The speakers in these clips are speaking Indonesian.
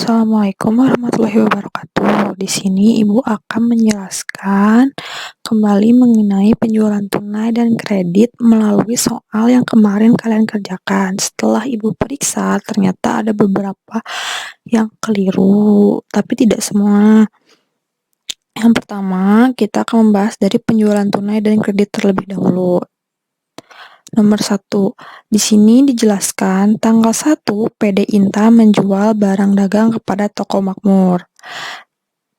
Assalamualaikum warahmatullahi wabarakatuh. Di sini Ibu akan menjelaskan kembali mengenai penjualan tunai dan kredit melalui soal yang kemarin kalian kerjakan. Setelah Ibu periksa, ternyata ada beberapa yang keliru, tapi tidak semua. Yang pertama, kita akan membahas dari penjualan tunai dan kredit terlebih dahulu. Nomor 1, di sini dijelaskan tanggal 1 PD Intan menjual barang dagang kepada toko makmur.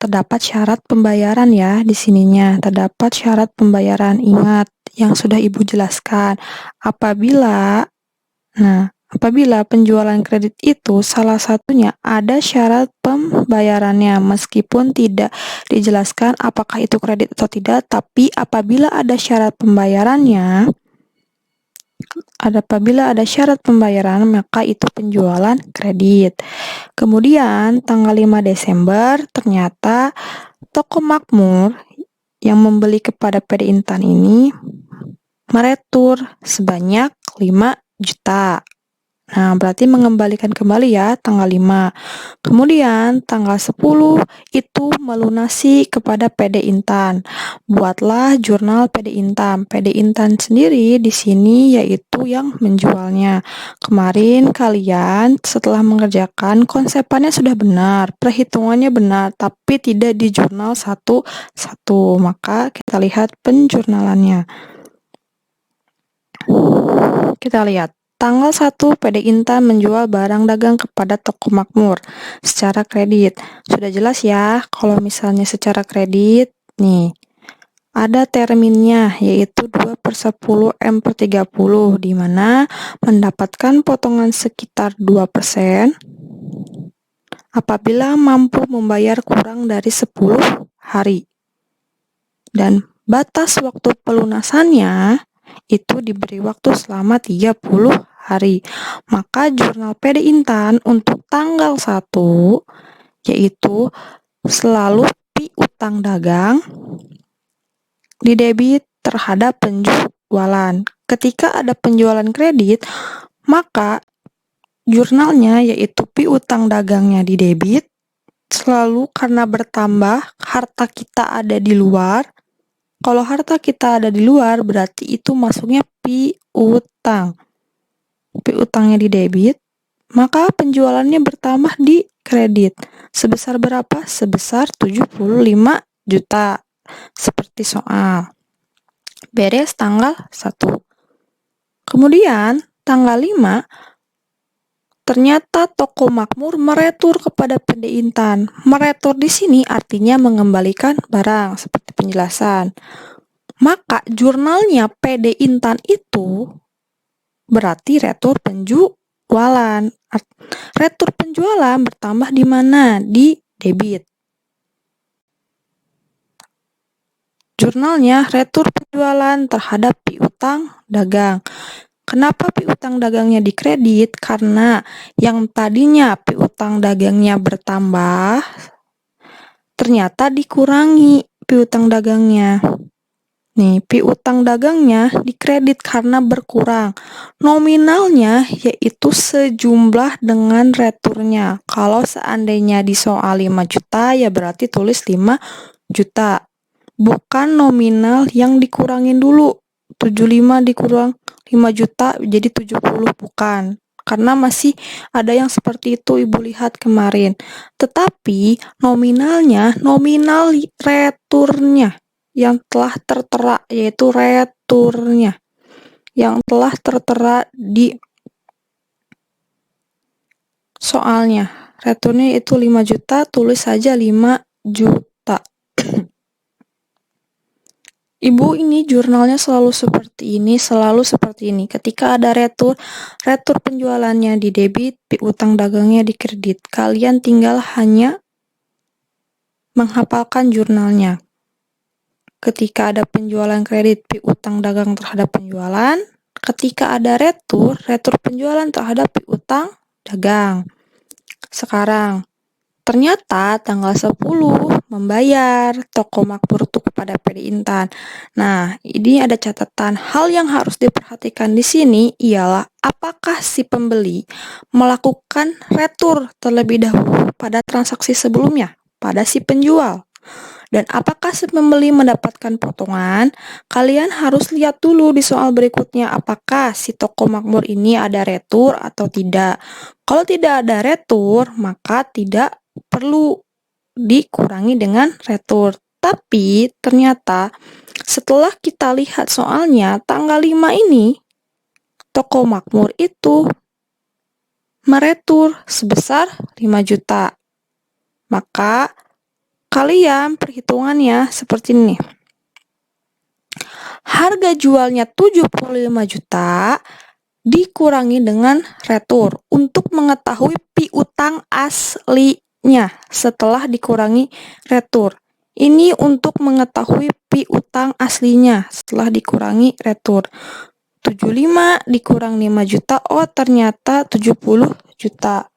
Terdapat syarat pembayaran ya di sininya. Terdapat syarat pembayaran. Ingat yang sudah Ibu jelaskan. Apabila penjualan kredit itu salah satunya ada syarat pembayarannya, meskipun tidak dijelaskan apakah itu kredit atau tidak, tapi apabila ada syarat pembayaran, maka itu penjualan kredit. Kemudian tanggal 5 Desember ternyata toko makmur yang membeli kepada PD Intan ini meretur sebanyak 5 juta. Nah, berarti mengembalikan kembali ya tanggal 5. Kemudian tanggal 10 itu melunasi kepada PD Intan. Buatlah jurnal PD Intan. PD Intan sendiri di sini yaitu yang menjualnya. Kemarin kalian setelah mengerjakan konsepannya sudah benar, perhitungannya benar, tapi tidak di jurnal satu-satu. Maka kita lihat penjurnalannya. Kita lihat. Tanggal 1, PD Intan menjual barang dagang kepada toko makmur secara kredit. Sudah jelas ya, kalau misalnya secara kredit, nih, ada terminnya, yaitu 2/10 M/30, di mana mendapatkan potongan sekitar 2% apabila mampu membayar kurang dari 10 hari. Dan batas waktu pelunasannya itu diberi waktu selama 30 hari. Maka jurnal PD Intan untuk tanggal 1 yaitu selalu piutang dagang didebit terhadap penjualan. Ketika ada penjualan kredit, maka jurnalnya yaitu piutang dagangnya didebit selalu karena bertambah harta kita ada di luar. Kalau harta kita ada di luar, berarti itu masuknya piutang. Piutangnya di debit, maka penjualannya bertambah di kredit. Sebesar berapa? Sebesar 75 juta. Seperti soal. Beres tanggal 1. Kemudian, tanggal 5, ternyata toko makmur meretur kepada PD Intan. Meretur di sini artinya mengembalikan barang, seperti penjelasan. Maka jurnalnya PD Intan itu berarti retur penjualan. Retur penjualan bertambah di mana? Di debit. Jurnalnya retur penjualan terhadap piutang dagang. Kenapa piutang dagangnya di kredit? Karena yang tadinya piutang dagangnya bertambah, ternyata dikurangi piutang dagangnya. Nih, piutang dagangnya dikredit karena berkurang. Nominalnya yaitu sejumlah dengan returnya. Kalau seandainya di soal 5 juta, ya berarti tulis 5 juta. Bukan nominal yang dikurangin dulu. 75 dikurang 5 juta jadi 70, bukan. Karena masih ada yang seperti itu Ibu lihat kemarin. Tetapi nominalnya, nominal returnya yang telah tertera, yaitu returnya yang telah tertera di soalnya. Returnya itu 5 juta, tulis saja 5 juta. Ibu ini jurnalnya selalu seperti ini. Ketika ada retur penjualannya di debit, piutang dagangnya di kredit. Kalian tinggal hanya menghafalkan jurnalnya. Ketika ada penjualan kredit, piutang dagang terhadap penjualan. Ketika ada retur penjualan terhadap piutang dagang. Sekarang, Ternyata tanggal 10 membayar toko makmur itu kepada PD Intan. Nah, ini ada catatan. Hal yang harus diperhatikan di sini ialah apakah si pembeli melakukan retur terlebih dahulu pada transaksi sebelumnya pada si penjual. Dan apakah si pembeli mendapatkan potongan? Kalian harus lihat dulu di soal berikutnya apakah si toko makmur ini ada retur atau tidak. Kalau tidak ada retur, maka tidak perlu dikurangi dengan retur. Tapi ternyata setelah kita lihat soalnya tanggal 5 ini, toko makmur itu meretur sebesar 5 juta. Maka kalian perhitungannya seperti ini. Harga jualnya 75 juta dikurangi dengan retur untuk mengetahui piutang aslinya setelah dikurangi retur. Ini untuk mengetahui piutang aslinya setelah dikurangi retur. 75 dikurang 5 juta, oh ternyata 70 juta.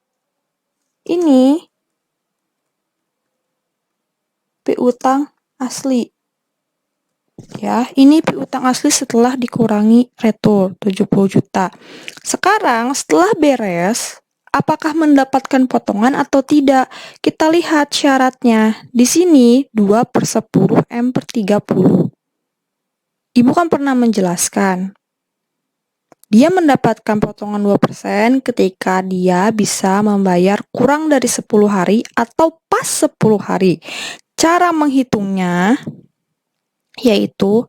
Ini piutang asli. Ya, ini piutang asli setelah dikurangi retur 70 juta. Sekarang setelah beres, apakah mendapatkan potongan atau tidak? Kita lihat syaratnya. Di sini 2/10 M/30. Ibu kan pernah menjelaskan. Dia mendapatkan potongan 2% ketika dia bisa membayar kurang dari 10 hari atau pas 10 hari. Cara menghitungnya yaitu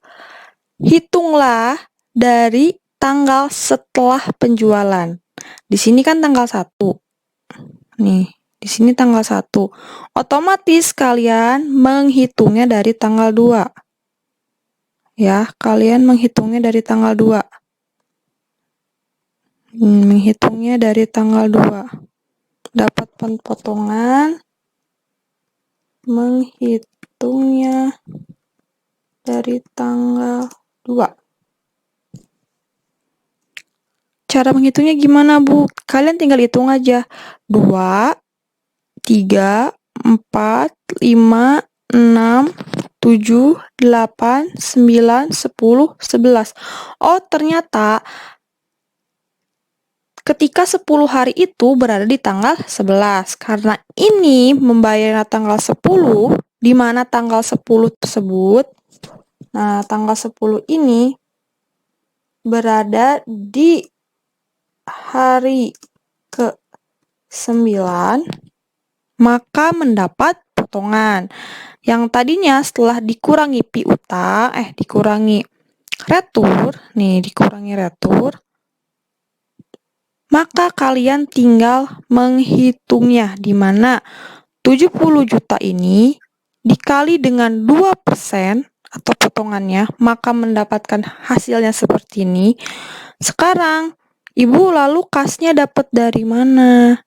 hitunglah dari tanggal setelah penjualan. Di sini kan tanggal 1. Nih, di sini tanggal 1. Otomatis kalian menghitungnya dari tanggal 2. Ya, kalian menghitungnya dari tanggal 2. Menghitungnya dari tanggal 2. Dapat potongan, menghitungnya dari tanggal 2. Cara menghitungnya gimana, Bu? Kalian tinggal hitung aja. 2, 3, 4, 5, 6, 7, 8, 9, 10, 11. Oh, ternyata ketika 10 hari itu berada di tanggal 11. Karena ini membayar tanggal 10, di mana tanggal 10 tersebut, nah tanggal 10 ini berada di hari ke-9, maka mendapat potongan. Yang tadinya setelah dikurangi dikurangi retur, maka kalian tinggal menghitungnya, di mana 70 juta ini dikali dengan 2% atau potongannya, maka mendapatkan hasilnya seperti ini. Sekarang, Ibu lalu kasnya dapat dari mana?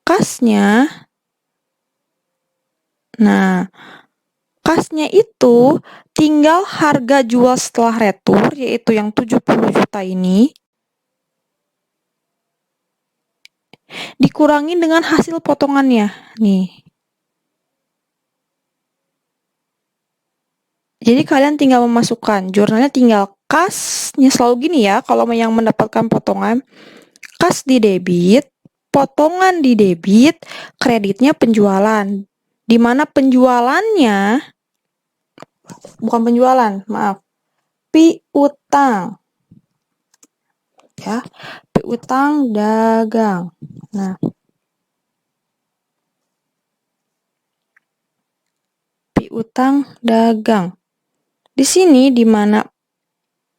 Kasnya itu tinggal harga jual setelah retur, yaitu yang 70 juta ini, dikurangi dengan hasil potongannya. Nih. Jadi kalian tinggal memasukkan, jurnalnya tinggal kasnya selalu gini ya, kalau yang mendapatkan potongan, kas di debit, potongan di debit, kreditnya penjualan. Di mana penjualannya, bukan penjualan, maaf, piutang. Ya, piutang dagang. Nah, piutang dagang. Di sini di mana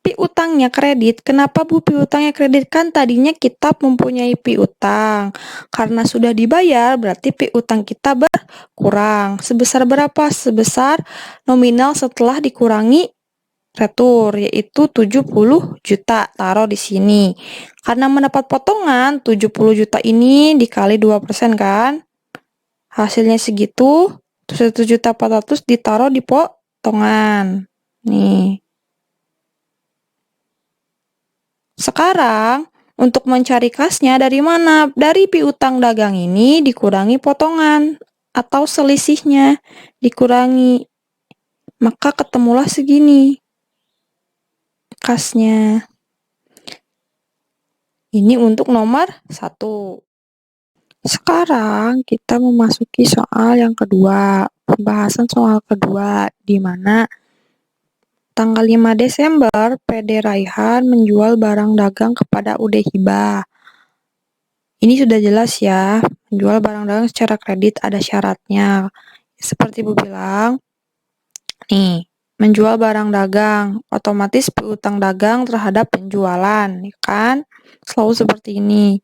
piutangnya kredit. Kenapa Bu piutangnya kredit? Kan tadinya kita mempunyai piutang. Karena sudah dibayar, berarti piutang kita berkurang. Sebesar berapa? Sebesar nominal setelah dikurangi retur, yaitu 70 juta. Taruh di sini. Karena mendapat potongan 70 juta ini dikali 2% kan? Hasilnya segitu, 1.400.000 ditaruh di potongan. Nih. Sekarang, Untuk mencari kasnya dari mana? Dari piutang dagang ini dikurangi potongan atau selisihnya dikurangi. Maka ketemulah segini kasnya. Ini untuk nomor 1. Sekarang kita memasuki soal yang kedua. Pembahasan soal kedua di mana tanggal 5 Desember, PD Raihan menjual barang dagang kepada UD Hibah. Ini sudah jelas ya, menjual barang dagang secara kredit ada syaratnya. Seperti Bu bilang, nih, menjual barang dagang, otomatis piutang dagang terhadap penjualan, ya kan? Selalu seperti ini.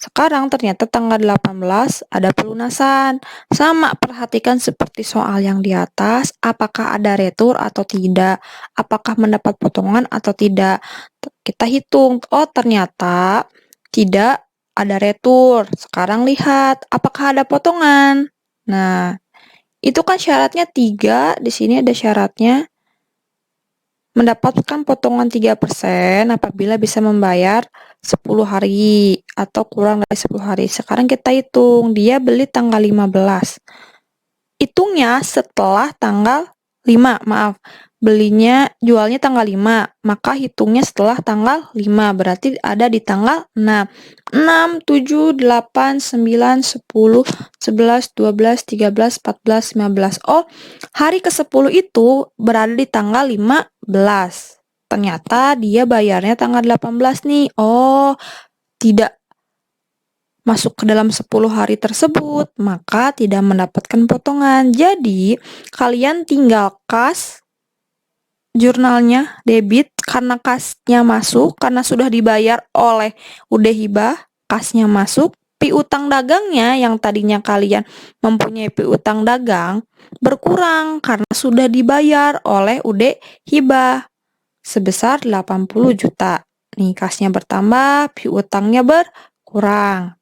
Sekarang ternyata tanggal 18 ada pelunasan. Sama, perhatikan seperti soal yang di atas, apakah ada retur atau tidak, apakah mendapat potongan atau tidak. Kita hitung, oh ternyata tidak ada retur. Sekarang lihat, apakah ada potongan. Nah, itu kan syaratnya 3, di sini ada syaratnya mendapatkan potongan 3% apabila bisa membayar 10 hari atau kurang dari 10 hari. Sekarang kita hitung, dia beli tanggal 15. Hitungnya setelah tanggal 5, maaf. Jualnya tanggal 5, maka hitungnya setelah tanggal 5, berarti ada di tanggal 6. 6, 7, 8, 9, 10, 11, 12, 13, 14, 15. Oh, hari ke-10 itu berada di tanggal 15. Ternyata dia bayarnya tanggal 18 nih. Oh, tidak masuk ke dalam 10 hari tersebut, maka tidak mendapatkan potongan. Jadi, kalian tinggal kas jurnalnya debit karena kasnya masuk, karena sudah dibayar oleh UD Hibah, kasnya masuk. Piutang dagangnya yang tadinya kalian mempunyai piutang dagang berkurang karena sudah dibayar oleh UD Hibah sebesar 80 juta. Nih, kasnya bertambah, piutangnya berkurang.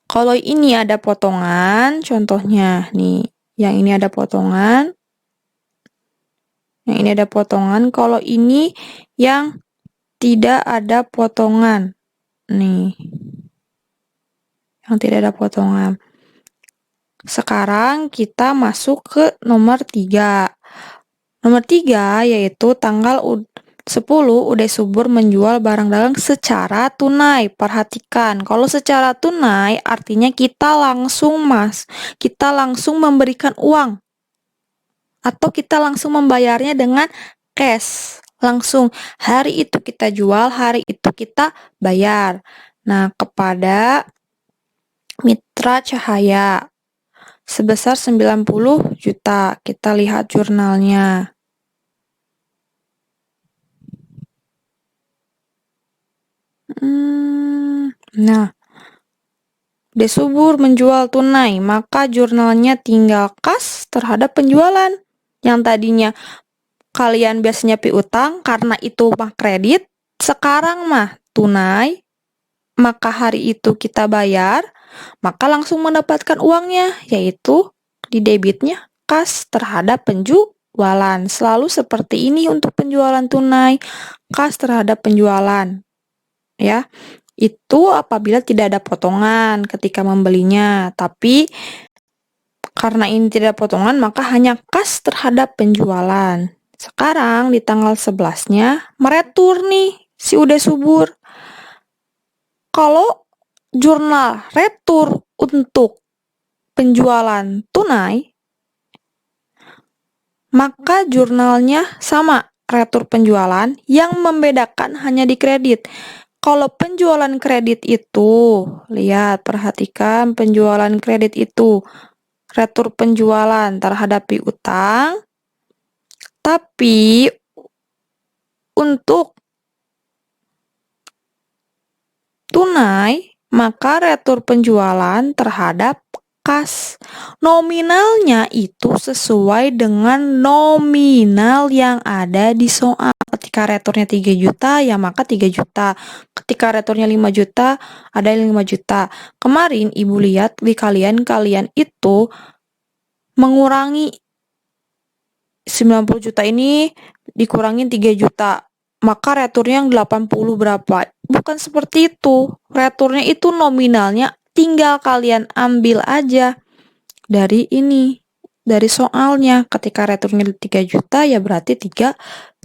Kalau ini ada potongan, contohnya nih, yang ini ada potongan, yang ini ada potongan. Kalau ini yang tidak ada potongan, nih, yang tidak ada potongan. Sekarang kita masuk ke nomor 3. Nomor 3 yaitu tanggal 10 UD Subur menjual barang dagang secara tunai. Perhatikan, kalau secara tunai artinya kita langsung memberikan uang. Atau kita langsung membayarnya dengan cash. Langsung hari itu kita jual, hari itu kita bayar. Nah, kepada Mitra Cahaya sebesar 90 juta. Kita lihat jurnalnya. Nah, Desubur menjual tunai, maka jurnalnya tinggal kas terhadap penjualan. Yang tadinya kalian biasanya piutang karena itu mah kredit, sekarang mah tunai, maka hari itu kita bayar, maka langsung mendapatkan uangnya, yaitu di debitnya kas terhadap penjualan. Selalu seperti ini untuk penjualan tunai, kas terhadap penjualan. Ya, itu apabila tidak ada potongan ketika membelinya. Tapi karena ini tidak ada potongan, maka hanya kas terhadap penjualan. Sekarang di tanggal 11-nya meretur nih si UD Subur. Kalau jurnal retur untuk penjualan tunai, maka jurnalnya sama retur penjualan, yang membedakan hanya di kredit. Kalau penjualan kredit itu, lihat, perhatikan penjualan kredit itu, retur penjualan terhadap piutang, tapi untuk tunai, maka retur penjualan terhadap kas. Nominalnya itu sesuai dengan nominal yang ada di soal. Ketika returnya 3 juta, ya maka 3 juta. Ketika returnya 5 juta, ada 5 juta. Kemarin Ibu lihat di kalian itu mengurangi 90 juta ini dikurangin 3 juta. maka returnya yang 80 berapa. Bukan seperti itu. Returnya itu nominalnya tinggal kalian ambil aja dari ini. Dari soalnya. Ketika returnya 3 juta ya berarti 3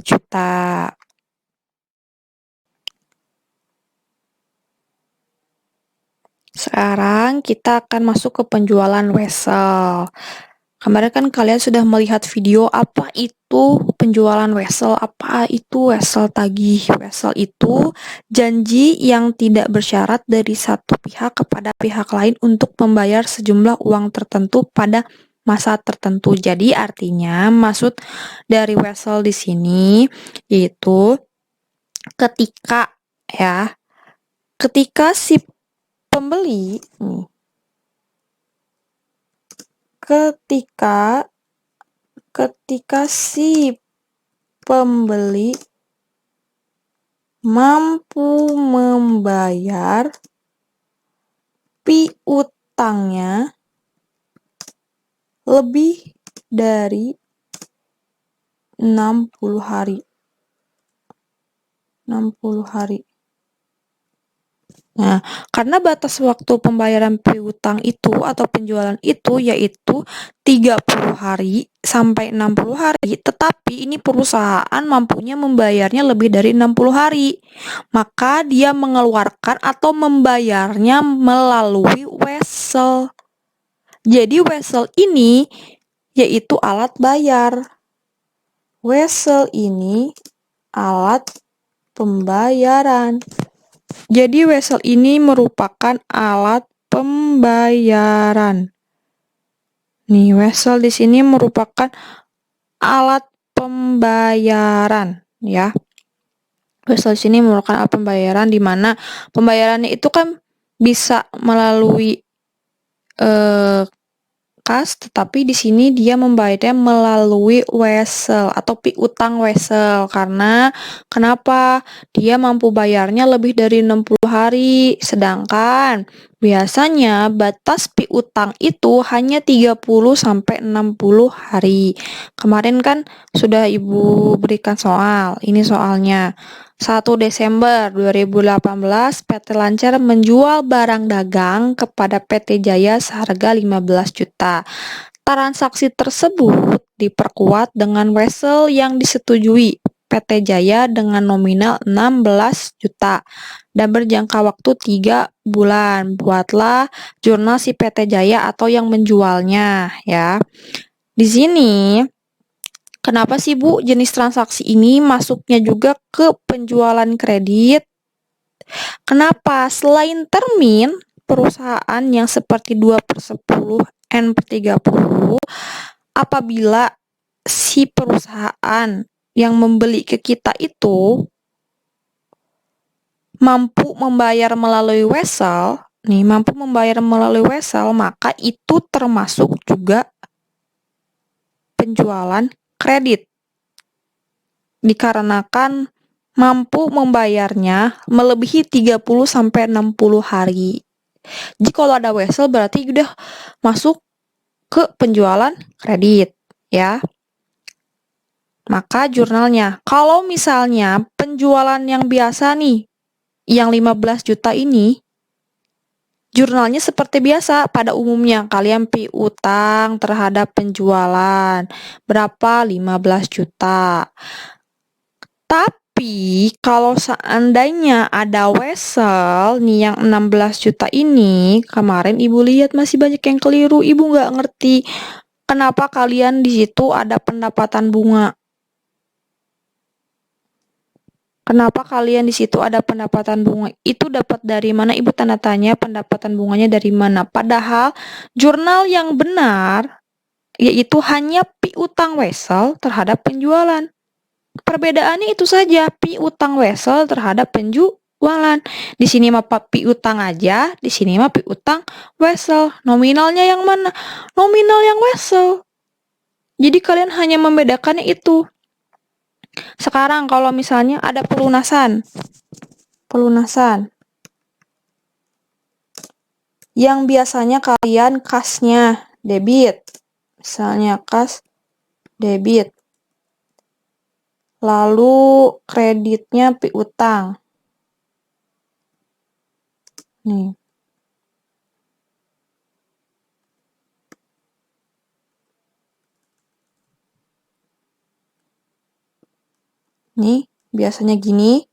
juta. Sekarang kita akan masuk ke penjualan wesel. Kemarin kan kalian sudah melihat video apa itu penjualan wesel, apa itu wesel tagih. Wesel itu janji yang tidak bersyarat dari satu pihak kepada pihak lain untuk membayar sejumlah uang tertentu pada masa tertentu. Jadi artinya maksud dari wesel di sini yaitu ketika ketika si pembeli ketika si pembeli mampu membayar piutangnya lebih dari 60 hari. 60 hari. Nah, karena batas waktu pembayaran piutang itu atau penjualan itu yaitu 30 hari sampai 60 hari, tetapi ini perusahaan mampunya membayarnya lebih dari 60 hari. Maka dia mengeluarkan atau membayarnya melalui wesel. Jadi wesel ini yaitu alat bayar. Wesel ini alat pembayaran. Jadi wesel ini merupakan alat pembayaran. Nih, wesel di sini merupakan alat pembayaran, ya. Wesel di sini merupakan alat pembayaran di mana pembayarannya itu kan bisa melalui kas, tetapi di sini dia membayarnya melalui wesel atau piutang wesel. Karena kenapa? Dia mampu bayarnya lebih dari 60 hari, sedangkan biasanya batas piutang itu hanya 30 sampai 60 hari. Kemarin kan sudah Ibu berikan soal. Ini soalnya. 1 Desember 2018, PT Lancar menjual barang dagang kepada PT Jaya seharga 15 juta. Transaksi tersebut diperkuat dengan wesel yang disetujui PT Jaya dengan nominal 16 juta dan berjangka waktu 3 bulan. Buatlah jurnal si PT Jaya atau yang menjualnya, ya. Di sini kenapa sih Bu jenis transaksi ini masuknya juga ke penjualan kredit? Kenapa? Selain termin, perusahaan yang seperti 2/10, N/30, apabila si perusahaan yang membeli ke kita itu mampu membayar melalui wesel, maka itu termasuk juga penjualan kredit. Dikarenakan mampu membayarnya melebihi 30 sampai 60 hari. Jadi kalau ada wesel berarti udah masuk ke penjualan kredit, ya. Maka jurnalnya, kalau misalnya penjualan yang biasa nih, yang 15 juta ini, jurnalnya seperti biasa pada umumnya. Kalian piutang terhadap penjualan. Berapa? 15 juta. Tapi kalau seandainya ada wesel nih yang 16 juta ini, kemarin Ibu lihat masih banyak yang keliru. Ibu nggak ngerti kenapa kalian di situ ada pendapatan bunga. Kenapa kalian di situ ada pendapatan bunga? Itu dapat dari mana? Ibu tanda tanya pendapatan bunganya dari mana? Padahal jurnal yang benar yaitu hanya piutang wesel terhadap penjualan. Perbedaannya itu saja, piutang wesel terhadap penjualan. Di sini mah piutang aja, di sini mah piutang wesel. Nominalnya yang mana? Nominal yang wesel. Jadi kalian hanya membedakannya itu. Sekarang kalau misalnya ada pelunasan yang biasanya kalian kasnya debit, misalnya kas debit. lalu kreditnya piutang. Nih. Nih, biasanya gini.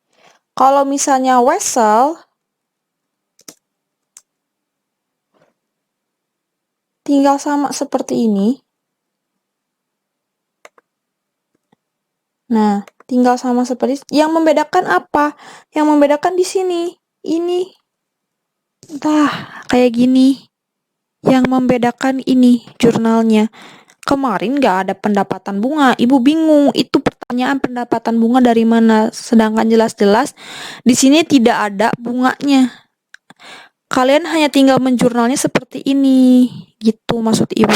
Kalau misalnya wesel, tinggal sama seperti ini. Nah, tinggal sama seperti yang membedakan apa? Yang membedakan di sini. Ini. Kayak gini. Yang membedakan ini jurnalnya. Kemarin nggak ada pendapatan bunga. Ibu bingung, itu pertanyaan pendapatan bunga dari mana? Sedangkan jelas-jelas di sini tidak ada bunganya. Kalian hanya tinggal menjurnalnya seperti ini. Gitu maksud ibu.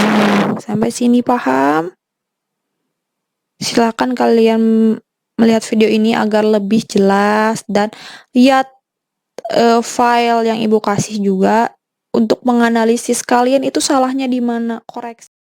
Sampai sini paham? Silakan kalian melihat video ini agar lebih jelas dan lihat file yang ibu kasih juga untuk menganalisis kalian itu salahnya di mana, koreksi.